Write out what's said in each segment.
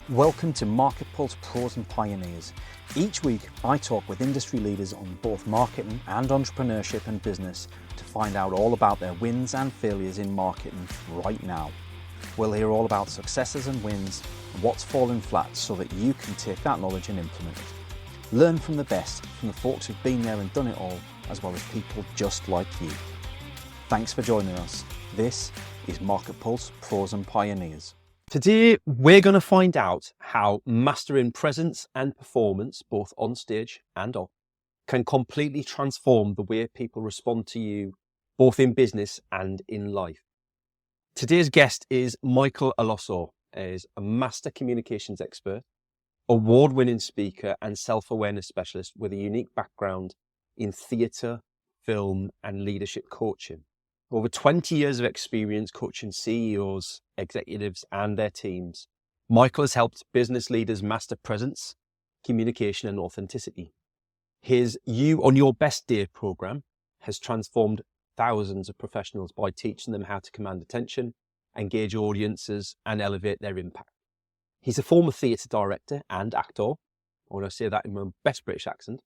Welcome to MarketPulse Pros and Pioneers. Each week, I talk with industry leaders on both marketing and entrepreneurship and business to find out all about their wins and failures in marketing right now. We'll hear all about successes and wins, and what's fallen flat so that you can take that knowledge and implement it. Learn from the best, from the folks who've been there and done it all, as well as people just like you. Thanks for joining us. This is MarketPulse Pros and Pioneers. Today, we're going to find out how mastering presence and performance, both on stage and off, can completely transform the way people respond to you, both in business and in life. Today's guest is Michael Allosso. He's a master communications expert, award-winning speaker and self-awareness specialist with a unique background in theatre, film and leadership coaching. Over 20 years of experience coaching CEOs, executives and their teams, Michael has helped business leaders master presence, communication and authenticity. His You on Your Best Day program has transformed thousands of professionals by teaching them how to command attention, engage audiences and elevate their impact. He's a former theatre director and actor. I want to say that in my best British accent.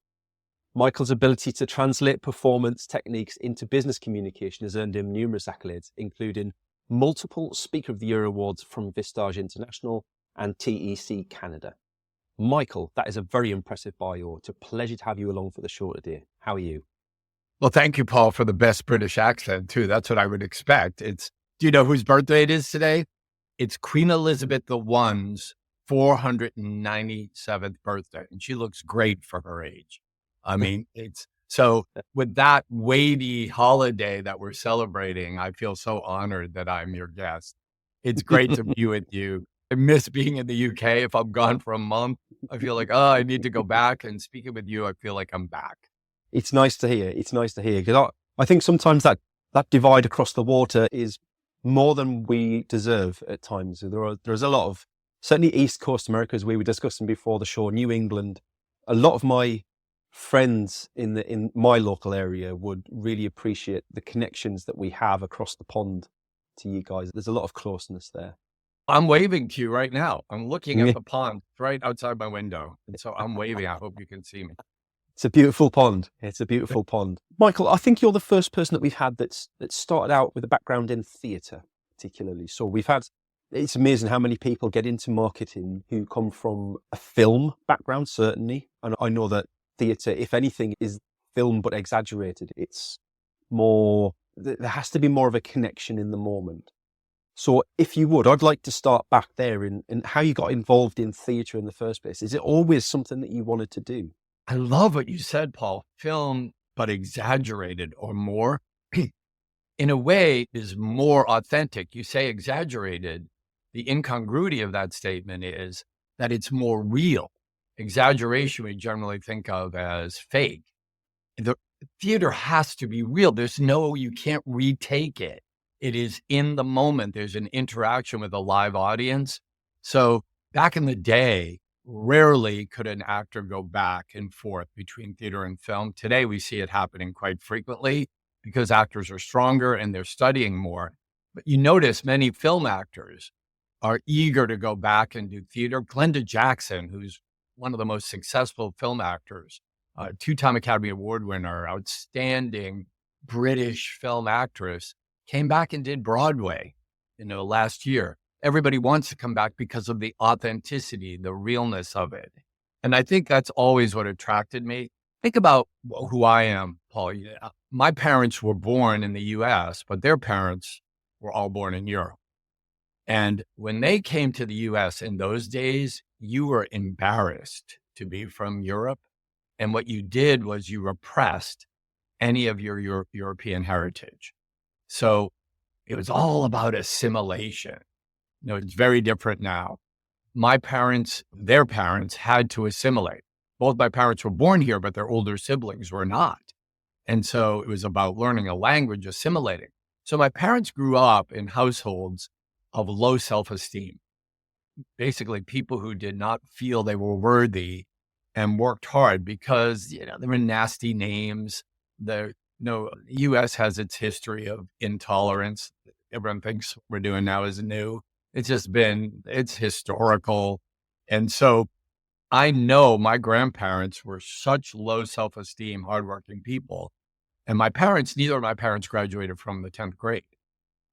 Michael's ability to translate performance techniques into business communication has earned him numerous accolades, including multiple Speaker of the Year awards from Vistage International and TEC Canada. Michael, that is a very impressive bio. It's a pleasure to have you along for the show today. How are you? Well, thank you, Paul, for the best British accent, too. That's what I would expect. Do you know whose birthday it is today? It's Queen Elizabeth I's 497th birthday, and she looks great for her age. I mean, so with that weighty holiday that we're celebrating, I feel so honored that I'm your guest. It's great to be with you. I miss being in the UK. If I'm gone for a month, I feel like, I need to go back. And speaking with you, I feel like I'm back. It's nice to hear. It's nice to hear because I think sometimes that divide across the water is more than we deserve at times. There's a lot of, certainly East Coast America, as we were discussing before the show, New England. A lot of my friends in my local area would really appreciate the connections that we have across the pond to you guys. There's a lot of closeness there. I'm waving to you right now. I'm looking at the pond right outside my window. And so I'm waving. I hope you can see me. It's a beautiful pond. It's a beautiful pond. Michael, I think you're the first person that we've had that started out with a background in theatre, particularly. So it's amazing how many people get into marketing who come from a film background, certainly. And I know that theatre, if anything, is film but exaggerated. It's more, there has to be more of a connection in the moment. So if you would, I'd like to start back there in how you got involved in theatre in the first place. Is it always something that you wanted to do? I love what you said, Paul. Film but exaggerated or more, in a way, is more authentic. You say exaggerated. The incongruity of that statement is that it's more real. Exaggeration we generally think of as fake. The theater has to be real. You can't retake it. It is in the moment. There's an interaction with a live audience. So back in the day, rarely could an actor go back and forth between theater and film. Today, we see it happening quite frequently because actors are stronger and they're studying more. But you notice many film actors are eager to go back and do theater. Glenda Jackson, who's one of the most successful film actors, two-time Academy Award winner, outstanding British film actress, came back and did Broadway, last year. Everybody wants to come back because of the authenticity, the realness of it. And I think that's always what attracted me. Think about who I am, Paul. My parents were born in the US, but their parents were all born in Europe. And when they came to the US in those days, you were embarrassed to be from Europe. And what you did was you repressed any of your European heritage. So it was all about assimilation. It's very different now. My parents, their parents had to assimilate. Both my parents were born here, but their older siblings were not. And so it was about learning a language, assimilating. So my parents grew up in households of low self-esteem. Basically, people who did not feel they were worthy and worked hard because, there were nasty names. The U.S. has its history of intolerance. Everyone thinks what we're doing now is new. It's historical. And so I know my grandparents were such low self-esteem, hardworking people. And neither of my parents graduated from the 10th grade.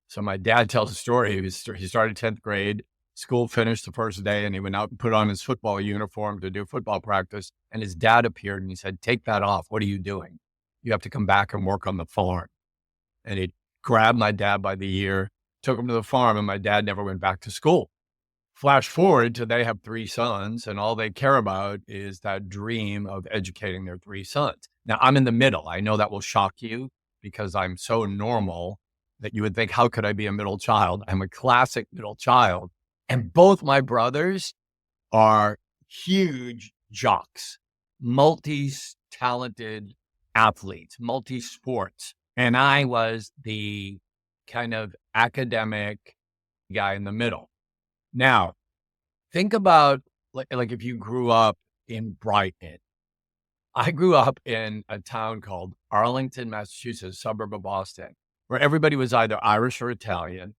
So my dad tells a story. He started 10th grade, school finished the first day, and he went out and put on his football uniform to do football practice. And his dad appeared and he said, "Take that off. What are you doing? You have to come back and work on the farm." And he grabbed my dad by the ear, took him to the farm, and my dad never went back to school. Flash forward to they have 3 sons, and all they care about is that dream of educating their 3 sons. Now, I'm in the middle. I know that will shock you because I'm so normal that you would think, how could I be a middle child? I'm a classic middle child. And both my brothers are huge jocks, multi-talented athletes, multi-sports. And I was the kind of academic guy in the middle. Now, think about like if you grew up in Brighton. I grew up in a town called Arlington, Massachusetts, suburb of Boston, where everybody was either Irish or Italian.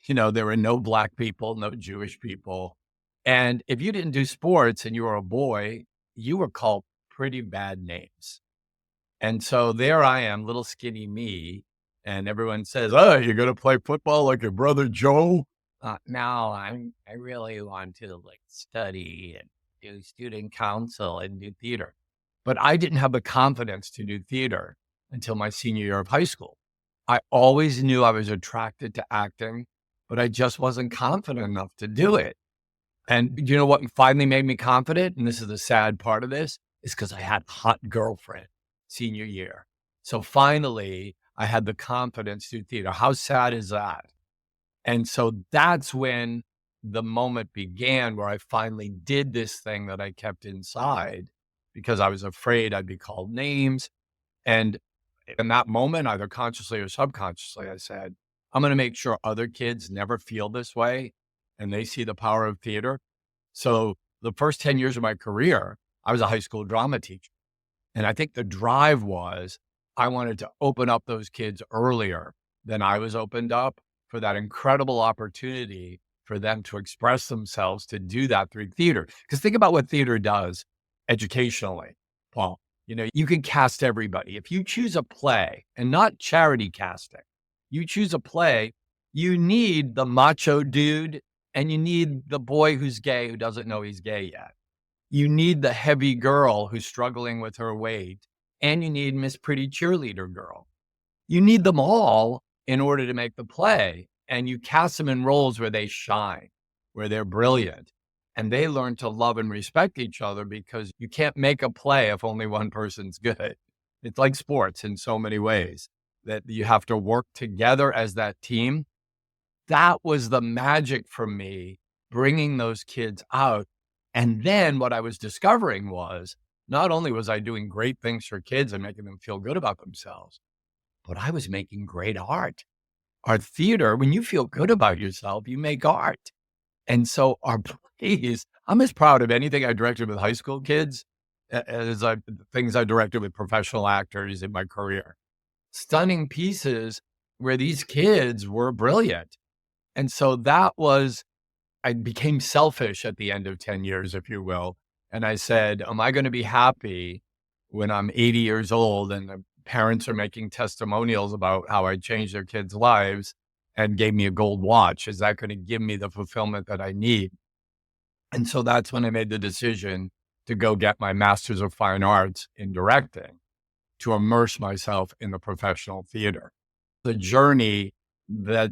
There were no Black people, no Jewish people. And if you didn't do sports and you were a boy, you were called pretty bad names. And so there I am, little skinny me, and everyone says, "Oh, you're going to play football like your brother Joe?" No, I really want to study and do student council and do theater. But I didn't have the confidence to do theater until my senior year of high school. I always knew I was attracted to acting, but I just wasn't confident enough to do it. And you know what finally made me confident? And this is the sad part of this, is because I had a hot girlfriend senior year. So finally, I had the confidence to do theater. How sad is that? And so that's when the moment began where I finally did this thing that I kept inside because I was afraid I'd be called names. And in that moment, either consciously or subconsciously, I said, I'm going to make sure other kids never feel this way and they see the power of theater. So the first 10 years of my career, I was a high school drama teacher. And I think the drive was I wanted to open up those kids earlier than I was opened up, for that incredible opportunity for them to express themselves, to do that through theater. Because think about what theater does educationally, Paul. You can cast everybody. If you choose a play, and not charity casting, you choose a play, you need the macho dude and you need the boy who's gay who doesn't know he's gay yet. You need the heavy girl who's struggling with her weight, and you need Miss Pretty Cheerleader Girl. You need them all in order to make the play, and you cast them in roles where they shine, where they're brilliant, and they learn to love and respect each other, because you can't make a play if only one person's good. It's like sports in so many ways, that you have to work together as that team. That was the magic for me, bringing those kids out. And then what I was discovering was, not only was I doing great things for kids and making them feel good about themselves, but I was making great art. Our theater, when you feel good about yourself, you make art. And so our plays, I'm as proud of anything I directed with high school kids as things I directed with professional actors in my career. Stunning pieces where these kids were brilliant. And so I became selfish at the end of 10 years, if you will. And I said, am I going to be happy when I'm 80 years old and the parents are making testimonials about how I changed their kids' lives and gave me a gold watch? Is that going to give me the fulfillment that I need? And so that's when I made the decision to go get my Master's of Fine Arts in directing, to immerse myself in the professional theater. The journey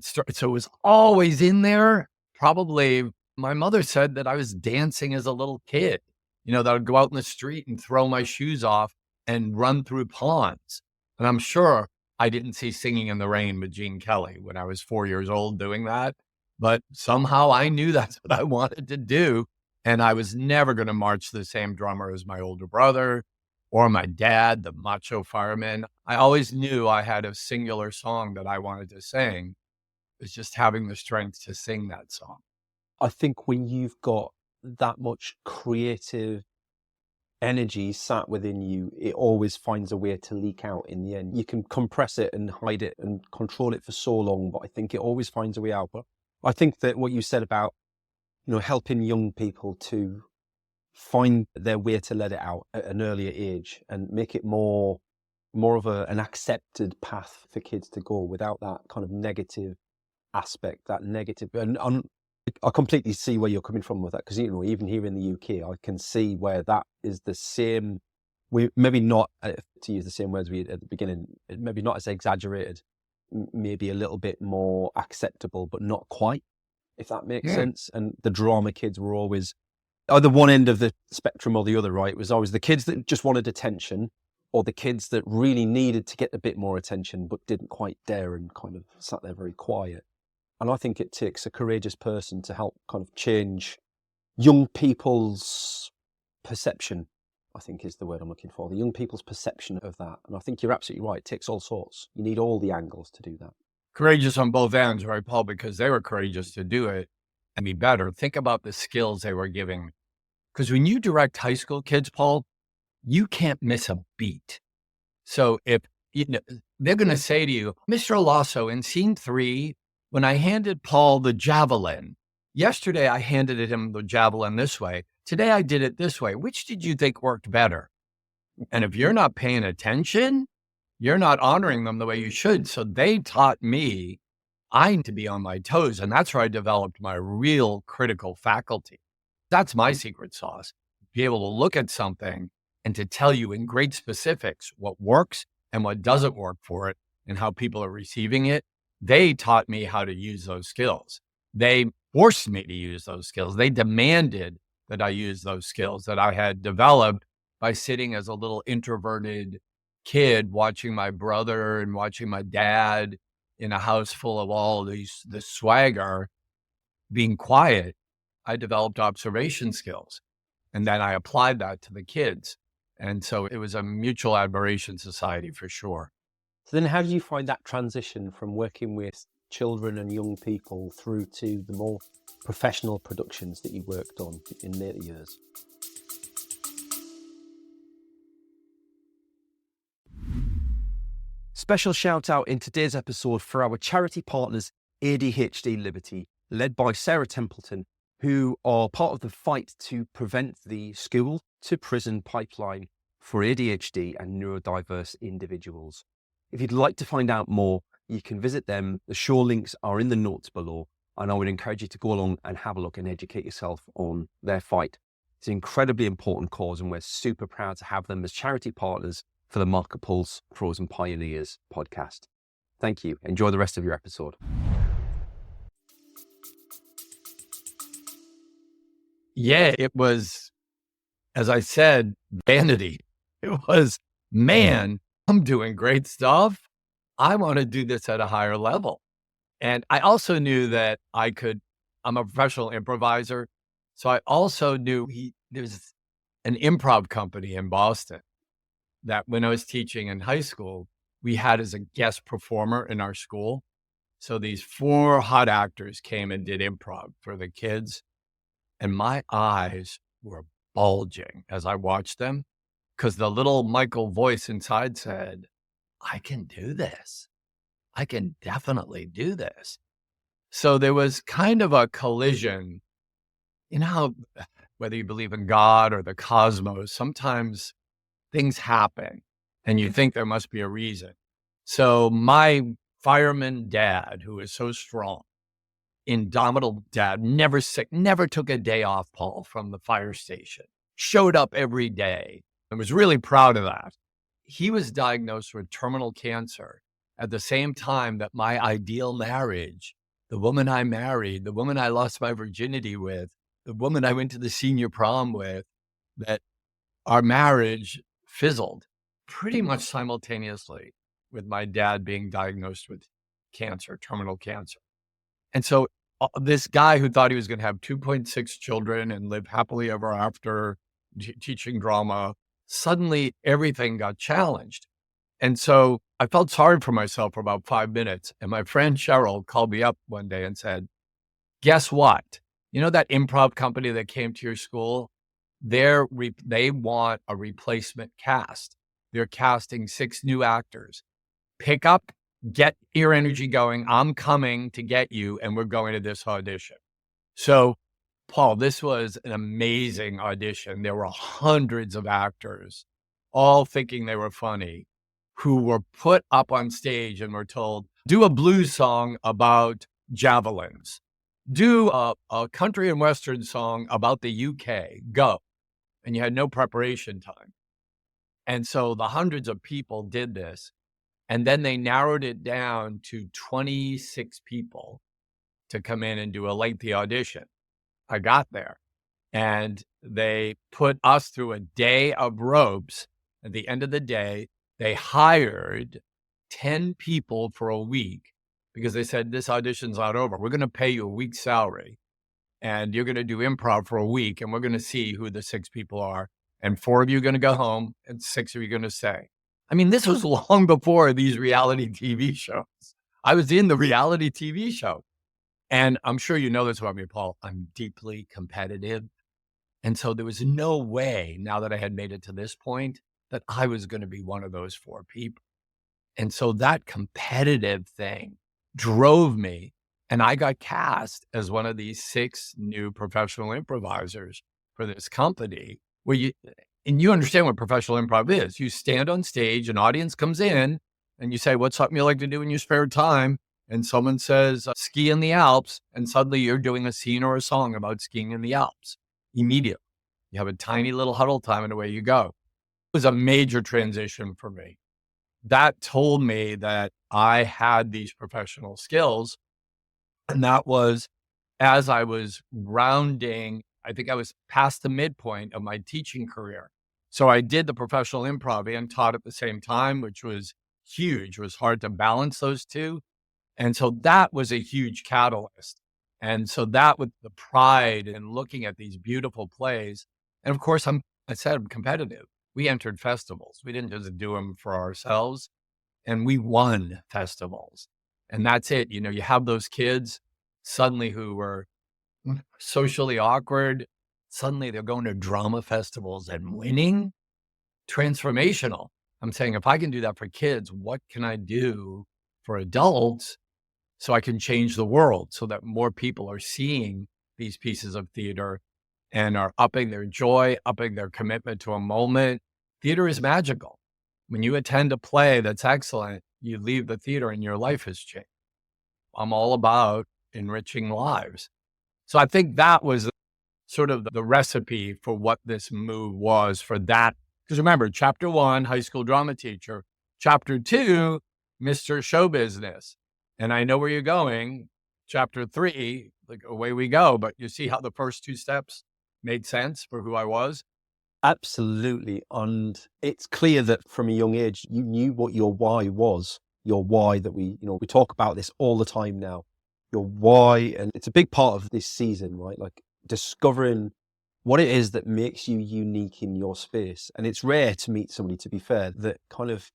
so it was always in there. Probably my mother said that I was dancing as a little kid, that I'd go out in the street and throw my shoes off and run through ponds. And I'm sure I didn't see Singing in the Rain with Gene Kelly when I was 4 years old doing that. But somehow I knew that's what I wanted to do. And I was never going to march the same drummer as my older brother or my dad, the macho fireman. I always knew I had a singular song that I wanted to sing. It was just having the strength to sing that song. I think when you've got that much creative energy sat within you, it always finds a way to leak out in the end. You can compress it and hide it and control it for so long, but I think it always finds a way out. But I think that what you said about, helping young people to find their way to let it out at an earlier age and make it more of an accepted path for kids to go without that kind of negative aspect, that negative. And I completely see where you're coming from with that, because even here in the UK, I can see where that is the same. We maybe not, to use the same words we at the beginning, maybe not as exaggerated, maybe a little bit more acceptable, but not quite, if that makes sense. And the drama kids were always either one end of the spectrum or the other, right? It was always the kids that just wanted attention, or the kids that really needed to get a bit more attention but didn't quite dare and kind of sat there very quiet. And I think it takes a courageous person to help kind of change young people's perception, I think is the word I'm looking for, the young people's perception of that. And I think you're absolutely right. It takes all sorts. You need all the angles to do that. Courageous on both ends, right, Paul? Because they were courageous to do it and be better. Think about the skills they were giving. Because when you direct high school kids, Paul, you can't miss a beat. So if they're going to say to you, Mr. Allosso, in scene 3, when I handed Paul the javelin, yesterday I handed him the javelin this way. Today I did it this way. Which did you think worked better? And if you're not paying attention, you're not honoring them the way you should. So they taught me I need to be on my toes. And that's where I developed my real critical faculty. That's my secret sauce. Be able to look at something and to tell you in great specifics what works and what doesn't work for it and how people are receiving it. They taught me how to use those skills. They forced me to use those skills. They demanded that I use those skills that I had developed by sitting as a little introverted kid, watching my brother and watching my dad in a house full of all this swagger, being quiet. I developed observation skills, and then I applied that to the kids. And so it was a mutual admiration society for sure. So then how did you find that transition from working with children and young people through to the more professional productions that you worked on in later years? Special shout out in today's episode for our charity partners, ADHD Liberty, led by Sarah Templeton, who are part of the fight to prevent the school to prison pipeline for ADHD and neurodiverse individuals. If you'd like to find out more, you can visit them. The show links are in the notes below, and I would encourage you to go along and have a look and educate yourself on their fight. It's an incredibly important cause, and we're super proud to have them as charity partners for the MarketPulse Frozen Pioneers podcast. Thank you. Enjoy the rest of your episode. Yeah, it was, as I said, vanity. It was, man, I'm doing great stuff. I want to do this at a higher level. And I also knew that I'm a professional improviser. So I also knew there's an improv company in Boston that when I was teaching in high school, we had as a guest performer in our school. So these 4 hot actors came and did improv for the kids. And my eyes were bulging as I watched them, because the little Michael voice inside said, I can do this. I can definitely do this. So there was kind of a collision. You know how, whether you believe in God or the cosmos, sometimes things happen and you think there must be a reason. So my fireman dad, who is so strong, indomitable dad, never sick, never took a day off, Paul, from the fire station, showed up every day and was really proud of that. He was diagnosed with terminal cancer at the same time that my ideal marriage, the woman I married, the woman I lost my virginity with, the woman I went to the senior prom with, that our marriage fizzled pretty much simultaneously with my dad being diagnosed with cancer, terminal cancer. And so this guy who thought he was going to have 2.6 children and live happily ever after teaching drama, suddenly everything got challenged. And so I felt sorry for myself for about 5 minutes. And my friend Cheryl called me up one day and said, guess what? You know that improv company that came to your school? They want a replacement cast. They're casting 6 new actors. Pick up, get your energy going. I'm coming to get you, and we're going to this audition. So Paul, this was an amazing audition. There were hundreds of actors, all thinking they were funny, who were put up on stage and were told, do a blues song about javelins, do a country and Western song about the UK, go. And you had no preparation time. And so the hundreds of people did this. And then they narrowed it down to 26 people to come in and do a lengthy audition. I got there and they put us through a day of ropes. At the end of the day, they hired 10 people for a week because they said, this audition's not over. We're going to pay you a week's salary and you're going to do improv for a week and we're going to see who the 6 people are. And 4 of you are going to go home and 6 of you are going to stay. I mean, this was long before these reality TV shows. I was in the reality TV show. And I'm sure you know this about me, Paul. I'm deeply competitive. And so there was no way, now that I had made it to this point, that I was going to be one of those 4 people. And so that competitive thing drove me. And I got cast as one of these 6 new professional improvisers for this company where you understand what professional improv is. You stand on stage, an audience comes in and you say, what's something you like to do in your spare time? And someone says, ski in the Alps. And suddenly you're doing a scene or a song about skiing in the Alps immediately. You have a tiny little huddle time and away you go. It was a major transition for me. That told me that I had these professional skills. And that was as I was rounding, I think I was past the midpoint of my teaching career. So I did the professional improv and taught at the same time, which was huge. It was hard to balance those two. And so that was a huge catalyst. And so that with the pride in looking at these beautiful plays. And of course, I'm competitive. We entered festivals. We didn't just do them for ourselves. And we won festivals. And that's it. You know, you have those kids suddenly who were socially awkward. Suddenly they're going to drama festivals and winning. Transformational. I'm saying, if I can do that for kids, what can I do for adults so I can change the world so that more people are seeing these pieces of theater and are upping their joy, upping their commitment to a moment. Theater is magical. When you attend a play that's excellent, you leave the theater and your life has changed. I'm all about enriching lives. So I think that was sort of the recipe for what this move was for that. Because remember, chapter 1, high school drama teacher, chapter 2, Mr. Show Business. And I know where you're going. Chapter 3, like away we go. But you see how the first 2 steps made sense for who I was? Absolutely. And it's clear that from a young age, you knew what your why was, your why that we talk about this all the time now, your why. And it's a big part of this season, right? Like discovering what it is that makes you unique in your space. And it's rare to meet somebody, to be fair, that kind of,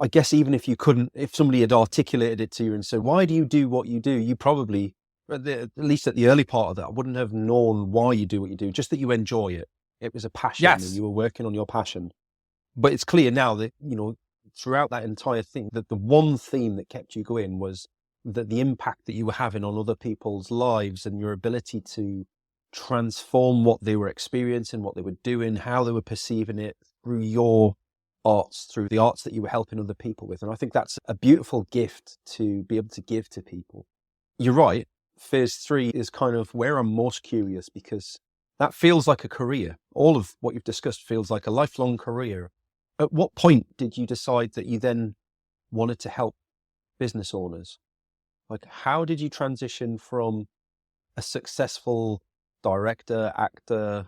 I guess, even if somebody had articulated it to you and said, why do you do what you do? You probably, at least at the early part of that, wouldn't have known why you do what you do, just that you enjoy it. It was a passion. Yes. And you were working on your passion. But it's clear now that, throughout that entire thing, that the one theme that kept you going was that the impact that you were having on other people's lives and your ability to transform what they were experiencing, what they were doing, how they were perceiving it through your arts, through the arts that you were helping other people with. And I think that's a beautiful gift to be able to give to people. You're right. Phase 3 is kind of where I'm most curious, because that feels like a career. All of what you've discussed feels like a lifelong career. At what point did you decide that you then wanted to help business owners? Like, how did you transition from a successful director, actor,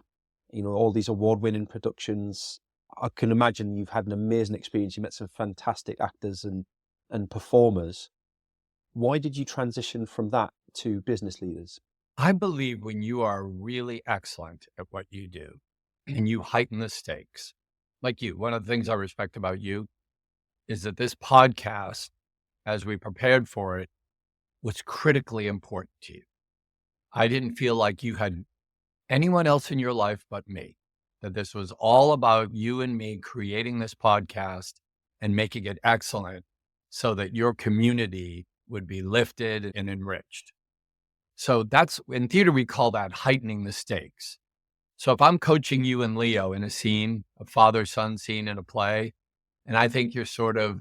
all these award-winning productions? I can imagine you've had an amazing experience. You met some fantastic actors and performers. Why did you transition from that to business leaders? I believe when you are really excellent at what you do and you heighten the stakes, like you, one of the things I respect about you is that this podcast, as we prepared for it, was critically important to you. I didn't feel like you had anyone else in your life but me, that this was all about you and me creating this podcast and making it excellent so that your community would be lifted and enriched. So that's, in theater, we call that heightening the stakes. So if I'm coaching you and Leo in a scene, a father-son scene in a play, and I think you're sort of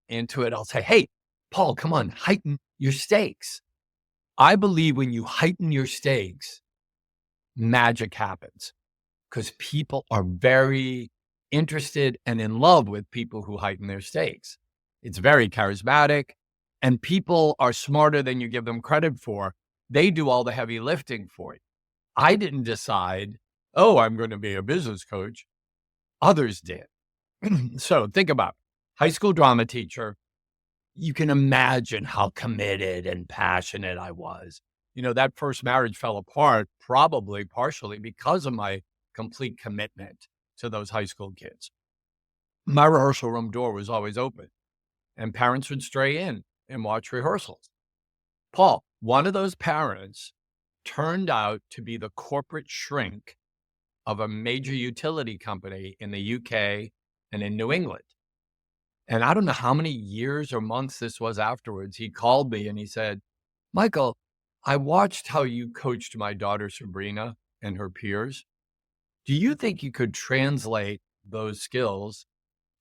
into it, I'll say, hey, Paul, come on, heighten your stakes. I believe when you heighten your stakes, magic happens, because people are very interested and in love with people who heighten their stakes. It's very charismatic, and people are smarter than you give them credit for. They do all the heavy lifting for you. I didn't decide, oh, I'm going to be a business coach. Others did. So think about it. High school drama teacher. You can imagine how committed and passionate I was. That first marriage fell apart probably partially because of my complete commitment to those high school kids. My rehearsal room door was always open, and parents would stray in and watch rehearsals. Paul, one of those parents turned out to be the corporate shrink of a major utility company in the UK and in New England. And I don't know how many years or months this was afterwards. He called me and he said, Michael, I watched how you coached my daughter Sabrina and her peers. Do you think you could translate those skills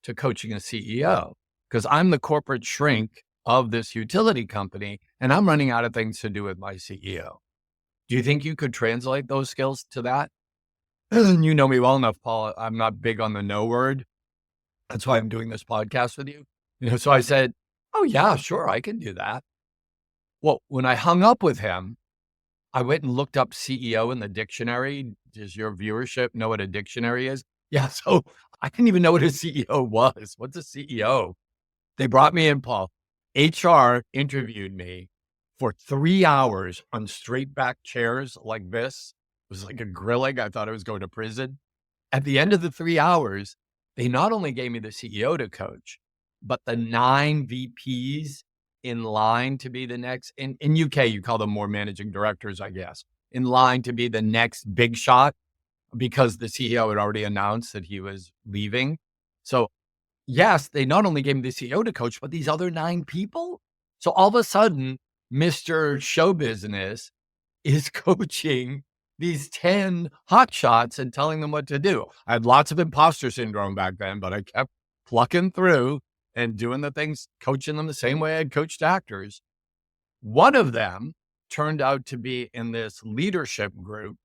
to coaching a CEO? Because I'm the corporate shrink of this utility company and I'm running out of things to do with my CEO. Do you think you could translate those skills to that? And you know me well enough, Paul. I'm not big on the no word. That's why I'm doing this podcast with you. So I said, oh yeah, sure, I can do that. Well, when I hung up with him, I went and looked up CEO in the dictionary. Does your viewership know what a dictionary is? Yeah, so I didn't even know what a CEO was. What's a CEO? They brought me in, Paul. HR interviewed me for 3 hours on straight back chairs like this. It was like a grilling. I thought I was going to prison. At the end of the 3 hours, they not only gave me the CEO to coach, but the 9 VPs in line to be the next, in UK, you call them more managing directors, I guess, in line to be the next big shot, because the CEO had already announced that he was leaving. So yes, they not only gave me the CEO to coach, but these other 9 people. So all of a sudden, Mr. Show Business is coaching these 10 hotshots and telling them what to do. I had lots of imposter syndrome back then, but I kept plucking through and doing the things, coaching them the same way I'd coached actors. One of them turned out to be in this leadership group,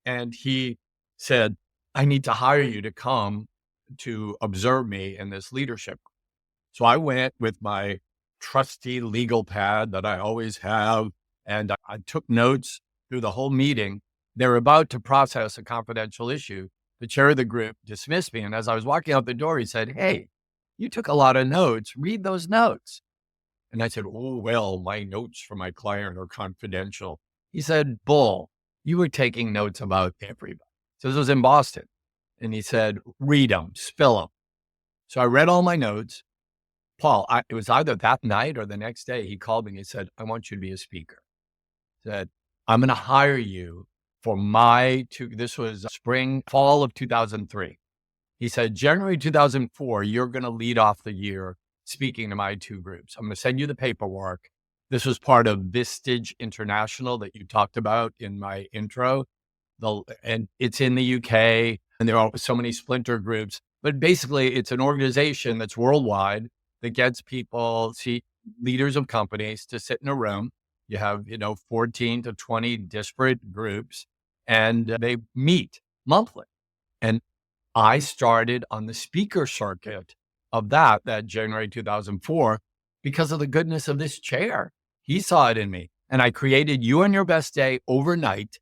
and he said, I need to hire you to come to observe me in this leadership. So I went with my trusty legal pad that I always have, and I took notes through the whole meeting. They were about to process a confidential issue. The chair of the group dismissed me. And as I was walking out the door, he said, hey, you took a lot of notes. Read those notes. And I said, oh, well, my notes for my client are confidential. He said, bull, you were taking notes about everybody. So this was in Boston. And he said, read them, spill them. So I read all my notes. Paul, it was either that night or the next day, he called me and he said, I want you to be a speaker. He said, I'm going to hire you for this was fall of 2003. He said, January 2004, you're going to lead off the year speaking to my 2 groups. I'm going to send you the paperwork. This was part of Vistage International that you talked about in my intro. And it's in the UK, and there are so many splinter groups. But basically, it's an organization that's worldwide that gets people, leaders of companies, to sit in a room. You have, 14 to 20 disparate groups, and they meet monthly. And I started on the speaker circuit of that January 2004 because of the goodness of this chair. He saw it in me. And I created You on Your Best Day overnight,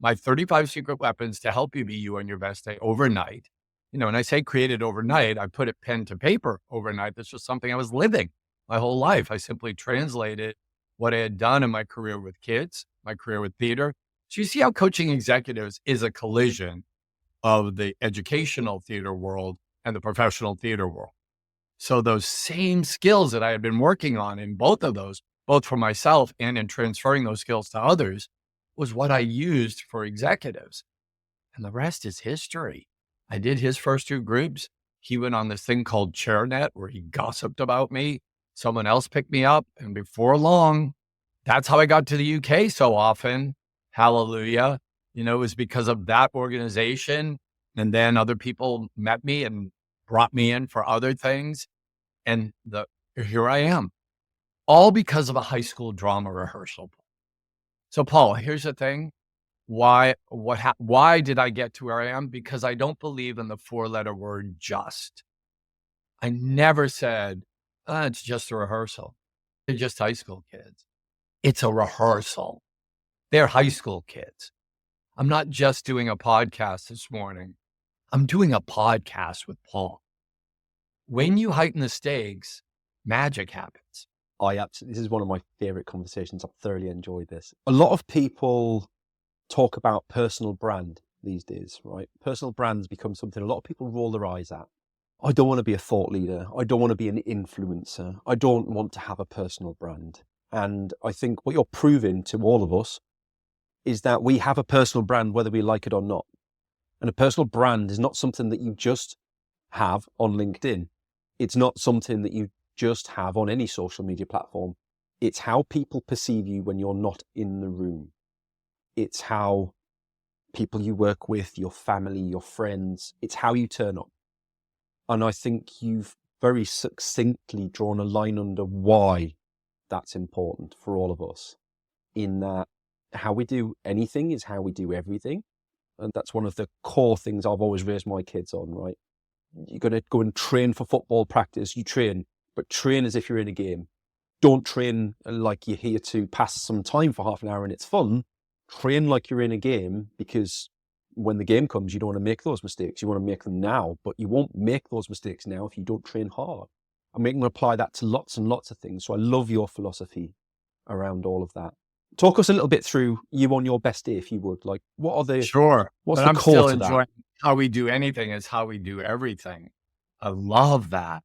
my 35 secret weapons to help you be you on your best day overnight. When I say created overnight, I put it pen to paper overnight. This was something I was living my whole life. I simply translated what I had done in my career with kids, my career with theater. So you see how coaching executives is a collision of the educational theater world and the professional theater world. So those same skills that I had been working on in both of those, both for myself and in transferring those skills to others, was what I used for executives. And the rest is history. I did his first 2 groups. He went on this thing called ChairNet where he gossiped about me. Someone else picked me up. And before long, That's how I got to the UK so often. Hallelujah. It was because of that organization. And then other people met me and brought me in for other things. And here I am, all because of a high school drama rehearsal. So Paul, here's the thing. Why did I get to where I am? Because I don't believe in the 4-letter word just. I never said, it's just a rehearsal. They're just high school kids. It's a rehearsal. They're high school kids. I'm not just doing a podcast this morning. I'm doing a podcast with Paul. When you heighten the stakes, magic happens. This is one of my favorite conversations. I've thoroughly enjoyed this. A lot of people talk about personal brand these days, right? Personal brands become something a lot of people roll their eyes at. I don't want to be a thought leader. I don't want to be an influencer. I don't want to have a personal brand. And I think what you're proving to all of us is that we have a personal brand, whether we like it or not. And a personal brand is not something that you just have on LinkedIn. It's not something that you just have on any social media platform. It's how people perceive you when you're not in the room. It's how people you work with, your family, your friends, it's how you turn up. And I think you've very succinctly drawn a line under why that's important for all of us, in that how we do anything is how we do everything. And that's one of the core things I've always raised my kids on, right? You're going to go and train for football practice, you train, but train as if you're in a game. Don't train like you're here to pass some time for half an hour and it's fun. Train like you're in a game, because when the game comes, you don't want to make those mistakes. You want to make them now, but you won't make those mistakes now if you don't train hard. I'm going to apply that to lots and lots of things. So I love your philosophy around all of that. Talk us a little bit through you on your best day, if you would. Like, what are the... Sure. What's but the I'm core still to enjoying that? how we do anything is how we do everything. I love that.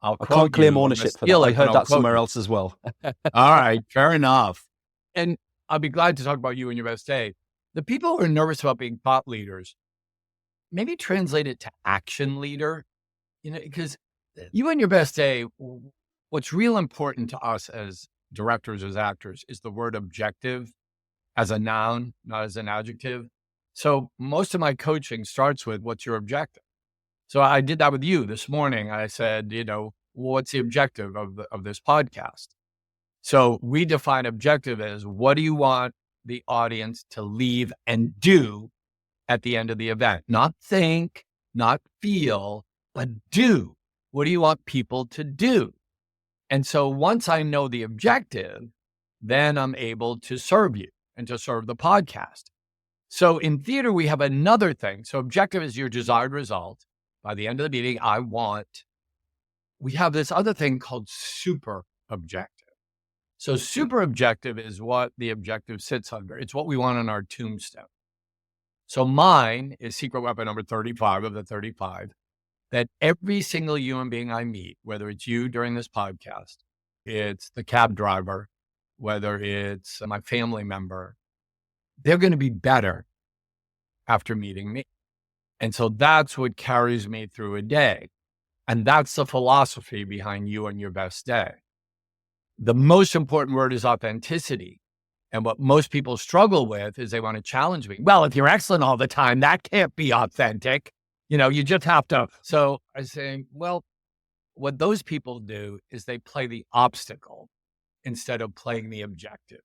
I can't claim ownership for that. I heard that somewhere else as well. All right, fair enough. And I'll be glad to talk about you and your best day. The people who are nervous about being thought leaders, maybe translate it to action leader, because you and your best day, what's real important to us as directors, as actors, is the word objective as a noun, not as an adjective. So most of my coaching starts with, what's your objective? So I did that with you this morning. I said, what's the objective of this podcast? So we define objective as, what do you want the audience to leave and do at the end of the event? Not think, not feel, but do. What do you want people to do? And so once I know the objective, then I'm able to serve you and to serve the podcast. So in theater, we have another thing. So objective is your desired result. By the end of the meeting, we have this other thing called super objective. So super objective is what the objective sits under. It's what we want on our tombstone. So mine is secret weapon number 35 of the 35, that every single human being I meet, whether it's you during this podcast, it's the cab driver, whether it's my family member, they're going to be better after meeting me. And so that's what carries me through a day. And that's the philosophy behind you and your best day. The most important word is authenticity. And what most people struggle with is they want to challenge me. Well, if you're excellent all the time, that can't be authentic. You just have to. So I say, well, what those people do is they play the obstacle instead of playing the objective.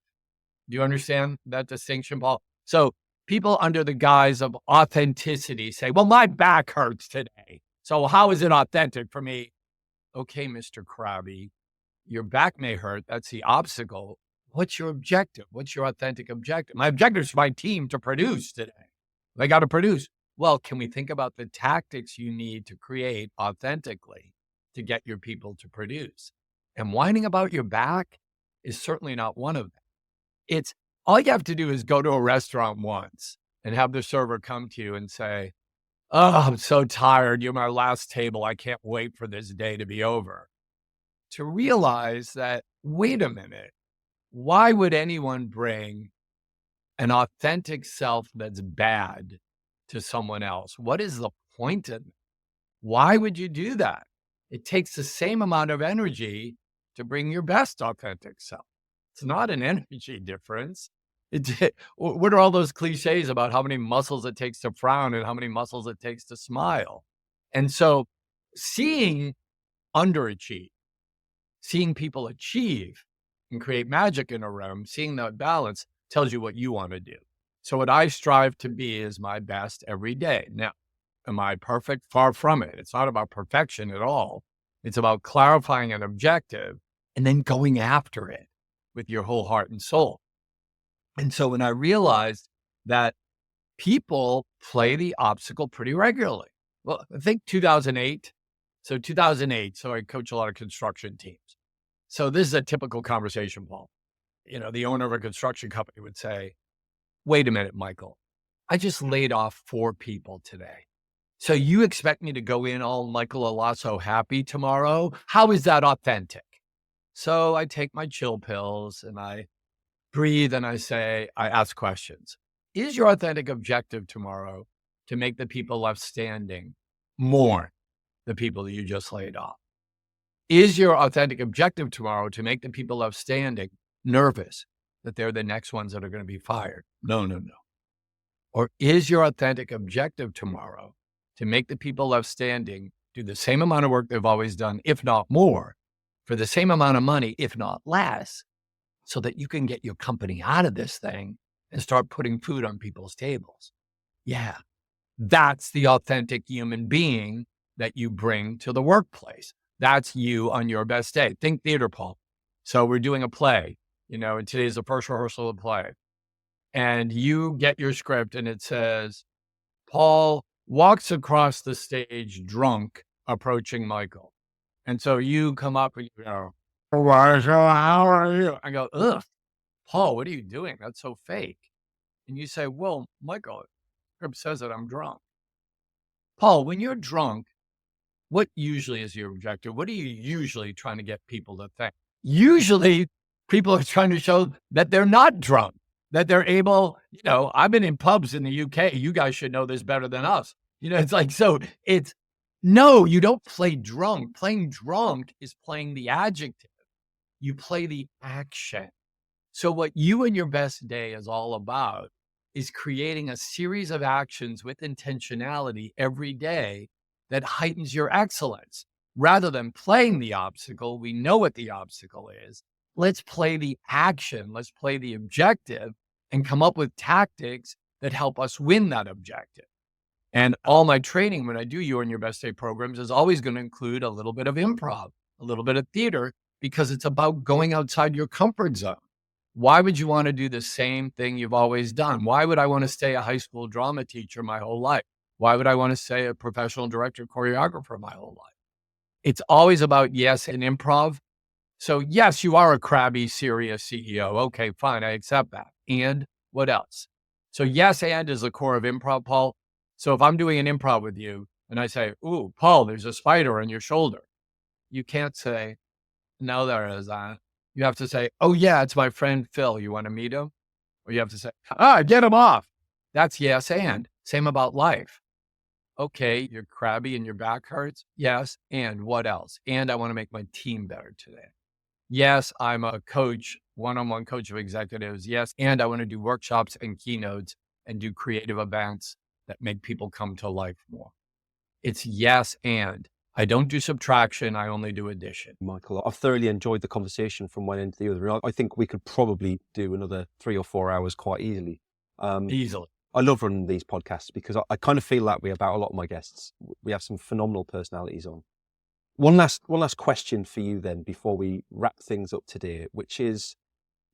Do you understand that distinction, Paul? So people under the guise of authenticity say, well, my back hurts today, so how is it authentic for me? Okay, Mr. Krabby, your back may hurt. That's the obstacle. What's your objective? What's your authentic objective? My objective is for my team to produce today. They got to produce. Well, can we think about the tactics you need to create authentically to get your people to produce? And whining about your back is certainly not one of them. It's all you have to do is go to a restaurant once and have the server come to you and say, oh, I'm so tired. You're my last table. I can't wait for this day to be over. To realize that, wait a minute, why would anyone bring an authentic self that's bad to someone else? What is the point of it? Why would you do that? It takes the same amount of energy to bring your best authentic self. It's not an energy difference. What are all those cliches about how many muscles it takes to frown and how many muscles it takes to smile? And so seeing underachieve, seeing people achieve and create magic in a room, seeing that balance tells you what you want to do. So what I strive to be is my best every day. Now, am I perfect? Far from it. It's not about perfection at all. It's about clarifying an objective and then going after it with your whole heart and soul. And so when I realized that people play the obstacle pretty regularly, well, I think 2008. So 2008, so I coach a lot of construction teams. So this is a typical conversation, Paul. The owner of a construction company would say, wait a minute, Michael, I just laid off 4 people today. So you expect me to go in all Michael Allosso happy tomorrow? How is that authentic? So I take my chill pills and I breathe and I ask questions. Is your authentic objective tomorrow to make the people left standing mourn the people that you just laid off? Is your authentic objective tomorrow to make the people left standing nervous that they're the next ones that are going to be fired? No. Or is your authentic objective tomorrow to make the people left standing do the same amount of work they've always done, if not more, for the same amount of money, if not less, so that you can get your company out of this thing and start putting food on people's tables? Yeah, that's the authentic human being that you bring to the workplace. That's you on your best day. Think theater, Paul. So we're doing a play, and today's the first rehearsal of the play. And you get your script and it says, Paul walks across the stage drunk, approaching Michael. And so you come up and you go, how are you? I go, ugh, Paul, what are you doing? That's so fake. And you say, well, Michael, the script says that I'm drunk. Paul, when you're drunk, what usually is your objective? What are you usually trying to get people to think? Usually people are trying to show that they're not drunk, that they're able, I've been in pubs in the UK. You guys should know this better than us. It's like, no, you don't play drunk. Playing drunk is playing the adjective. You play the action. So what you and your best day is all about is creating a series of actions with intentionality every day that heightens your excellence. Rather than playing the obstacle, we know what the obstacle is. Let's play the action. Let's play the objective and come up with tactics that help us win that objective. And all my training when I do You and Your Best Day programs is always going to include a little bit of improv, a little bit of theater, because it's about going outside your comfort zone. Why would you want to do the same thing you've always done? Why would I want to stay a high school drama teacher my whole life? Why would I want to stay a professional director, choreographer my whole life? It's always about yes and improv. So yes, you are a crabby, serious CEO. Okay, fine, I accept that. And what else? So yes, and is the core of improv, Paul. So if I'm doing an improv with you and I say, ooh, Paul, there's a spider on your shoulder. You can't say, no, there isn't. You have to say, oh yeah, it's my friend Phil. You want to meet him? Or you have to say, get him off. That's yes and. Same about life. Okay, you're crabby and your back hurts. Yes, and what else? And I want to make my team better today. Yes, I'm a coach, one-on-one coach of executives. Yes, and I want to do workshops and keynotes and do creative events that make people come to life more. It's yes, and. I don't do subtraction. I only do addition. Michael, I've thoroughly enjoyed the conversation from one end to the other. I think we could probably do another 3 or 4 hours quite easily. Easily. I love running these podcasts because I kind of feel that way about a lot of my guests. We have some phenomenal personalities on. One last question for you then before we wrap things up today, which is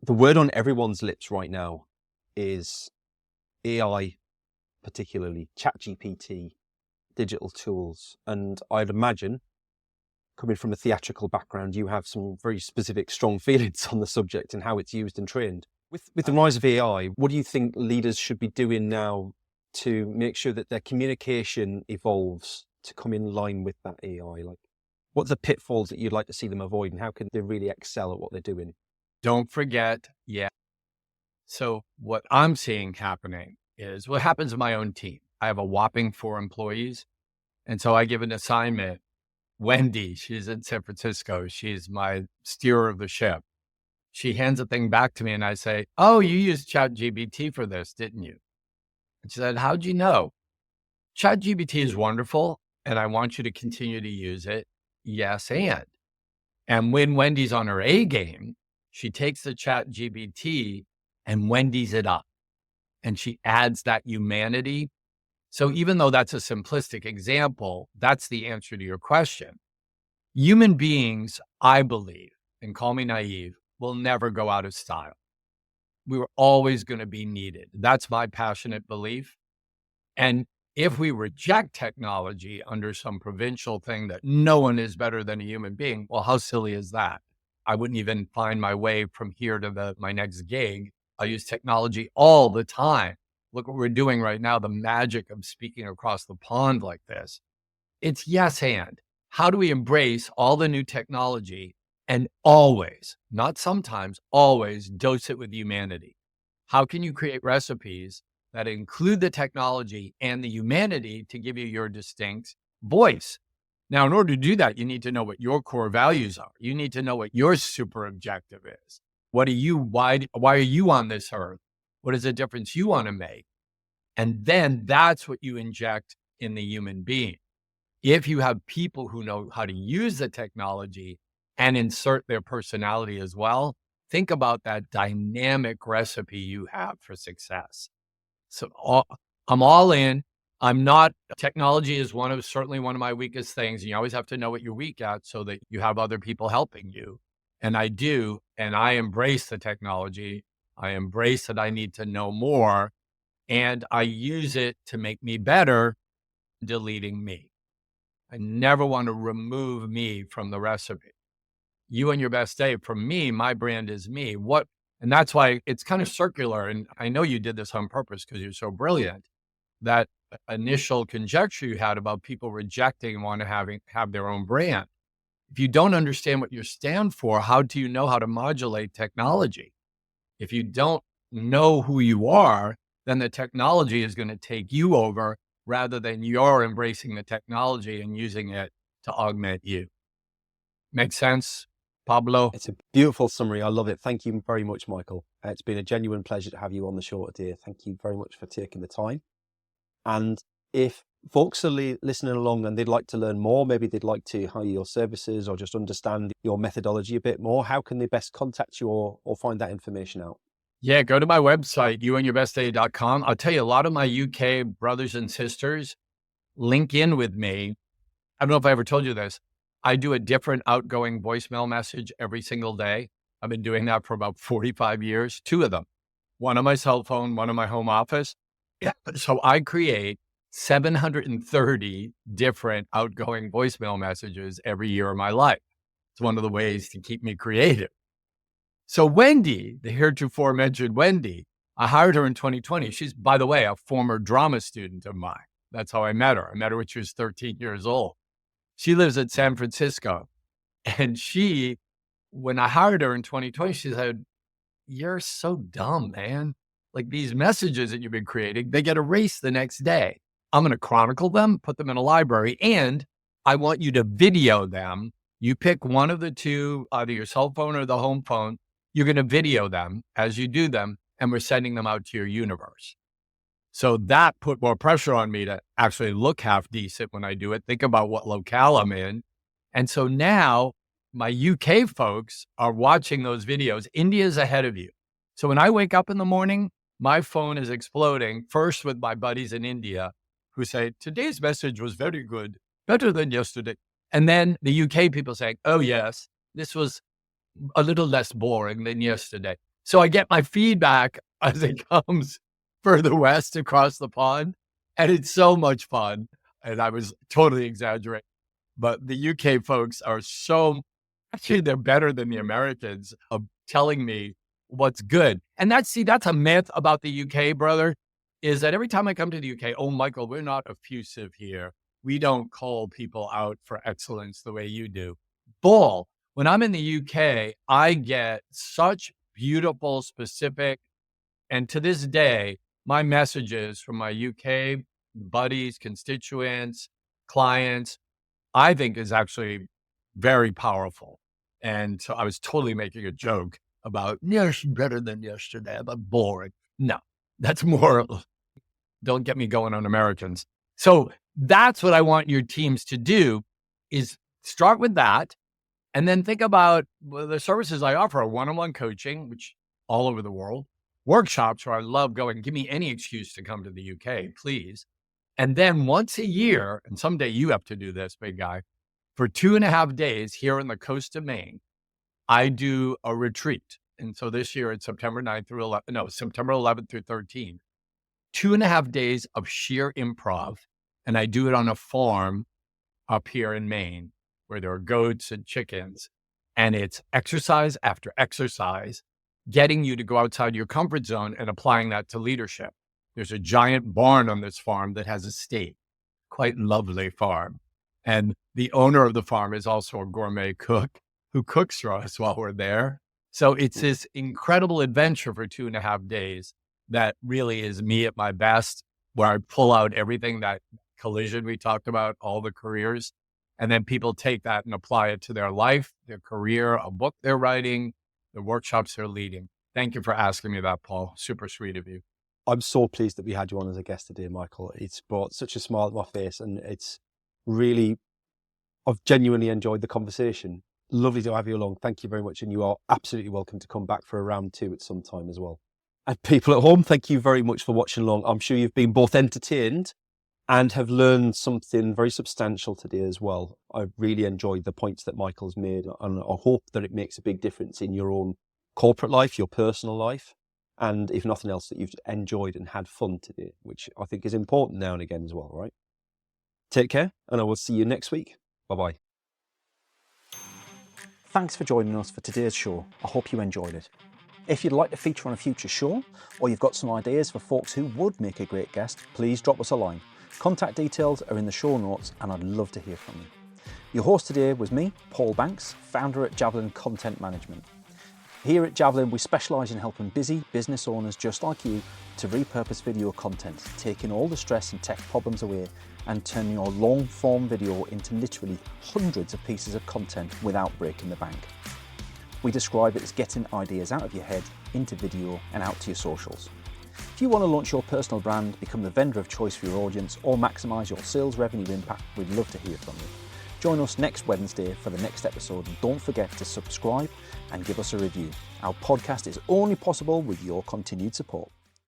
the word on everyone's lips right now is AI, particularly ChatGPT, digital tools. And I'd imagine, coming from a theatrical background, you have some very specific, strong feelings on the subject and how it's used and trained. With the rise of AI, what do you think leaders should be doing now to make sure that their communication evolves to come in line with that AI? Like, what are the pitfalls that you'd like to see them avoid, and how can they really excel at what they're doing? Don't forget, So what I'm seeing happening is what happens in my own team. I have a whopping 4 employees. And so I give an assignment. Wendy, she's in San Francisco. She's my steerer of the ship. She hands the thing back to me and I say, "Oh, you used ChatGPT for this, didn't you?" And she said, "How'd you know?" ChatGPT is wonderful and I want you to continue to use it. Yes, and. And when Wendy's on her A game, she takes the ChatGPT and Wendy's it up and she adds that humanity. So even though that's a simplistic example, that's the answer to your question. Human beings, I believe, and call me naive, will never go out of style. We were always going to be needed. That's my passionate belief. And if we reject technology under some provincial thing that no one is better than a human being, well, how silly is that? I wouldn't even find my way from here to my next gig. I use technology all the time. Look what we're doing right now, the magic of speaking across the pond like this. It's yes and. How do we embrace all the new technology and always, not sometimes, always dose it with humanity? How can you create recipes that include the technology and the humanity to give you your distinct voice? Now, in order to do that, you need to know what your core values are. You need to know what your super objective is. What are you, why are you on this earth? What is the difference you want to make? And then that's what you inject in the human being. If you have people who know how to use the technology and insert their personality as well, think about that dynamic recipe you have for success. So I'm all in. Technology is certainly one of my weakest things. You always have to know what you're weak at so that you have other people helping you. And I do, and I embrace the technology. I embrace that I need to know more, and I use it to make me better, deleting me. I never want to remove me from the recipe. You and your best day, from me, my brand is me. And that's why it's kind of circular. And I know you did this on purpose because you're so brilliant. That initial conjecture you had about people rejecting and want to have their own brand. If you don't understand what you stand for, how do you know how to modulate technology? If you don't know who you are, then the technology is going to take you over rather than you're embracing the technology and using it to augment you. Make sense, Pablo? It's a beautiful summary. I love it. Thank you very much, Michael. It's been a genuine pleasure to have you on the show today. Thank you very much for taking the time. And if folks are listening along and they'd like to learn more, maybe they'd like to hire your services or just understand your methodology a bit more, how can they best contact you or find that information out? Yeah, go to my website, youandyourbestday.com. I'll tell you, a lot of my UK brothers and sisters link in with me. I don't know if I ever told you this. I do a different outgoing voicemail message every single day. I've been doing that for about 45 years, 2 of them, one on my cell phone, one on my home office. Yeah. So I create 730 different outgoing voicemail messages every year of my life. It's one of the ways to keep me creative. So Wendy, the heretofore mentioned Wendy, I hired her in 2020. She's, by the way, a former drama student of mine. That's how I met her. I met her when she was 13 years old. She lives in San Francisco. And when I hired her in 2020, she said, "You're so dumb, man. Like these messages that you've been creating, they get erased the next day. I'm going to chronicle them, put them in a library, and I want you to video them. You pick one of the two, either your cell phone or the home phone. You're going to video them as you do them, and we're sending them out to your universe." So that put more pressure on me to actually look half decent when I do it. Think about what locale I'm in. And so now my UK folks are watching those videos. India's ahead of you. So when I wake up in the morning, my phone is exploding, first with my buddies in India who say, "Today's message was very good, better than yesterday." And then the UK people saying, "Oh, yes, this was a little less boring than yesterday." So I get my feedback as it comes further west across the pond. And it's so much fun. And I was totally exaggerating. But the UK folks are actually, they're better than the Americans of telling me what's good. And that's a myth about the UK, brother, is that every time I come to the UK, "Oh, Michael, we're not effusive here. We don't call people out for excellence the way you do." Bull. When I'm in the UK, I get such beautiful, specific, and to this day, my messages from my UK buddies, constituents, clients, I think is actually very powerful. And so I was totally making a joke about, yes, better than yesterday, but boring. No, that's more, don't get me going on Americans. So that's what I want your teams to do, is start with that. And then think about the services I offer: one-on-one coaching, which all over the world, workshops where I love going, give me any excuse to come to the UK, please. And then once a year, and someday you have to do this, big guy, for 2.5 days here on the coast of Maine, I do a retreat. And so this year it's September 9th through 11, no, September 11th through 13th, 2.5 days of sheer improv. And I do it on a farm up here in Maine where there are goats and chickens. And it's exercise after exercise, getting you to go outside your comfort zone and applying that to leadership. There's a giant barn on this farm that has a stake, quite lovely farm. And the owner of the farm is also a gourmet cook who cooks for us while we're there. So it's this incredible adventure for 2.5 days that really is me at my best, where I pull out everything, that collision we talked about, all the careers, and then people take that and apply it to their life, their career, a book they're writing, the workshops they're leading. Thank you for asking me that, Paul. Super sweet of you. I'm so pleased that we had you on as a guest today, Michael. It's brought such a smile to my face, and it's really, I've genuinely enjoyed the conversation. Lovely to have you along. Thank you very much. And you are absolutely welcome to come back for a round 2 at some time as well. And people at home, thank you very much for watching along. I'm sure you've been both entertained and have learned something very substantial today as well. I've really enjoyed the points that Michael's made, and I hope that it makes a big difference in your own corporate life, your personal life, and if nothing else, that you've enjoyed and had fun today, which I think is important now and again as well, right? Take care, and I will see you next week. Bye-bye. Thanks for joining us for today's show. I hope you enjoyed it. If you'd like to feature on a future show, or you've got some ideas for folks who would make a great guest, please drop us a line. Contact details are in the show notes, and I'd love to hear from you. Your host today was me, Paul Banks, founder at Javelin Content Management. Here at Javelin, we specialise in helping busy business owners just like you to repurpose video content, taking all the stress and tech problems away and turning your long-form video into literally hundreds of pieces of content without breaking the bank. We describe it as getting ideas out of your head into video and out to your socials. If you want to launch your personal brand, become the vendor of choice for your audience, or maximise your sales revenue impact, we'd love to hear from you. Join us next Wednesday for the next episode, and don't forget to subscribe and give us a review. Our podcast is only possible with your continued support.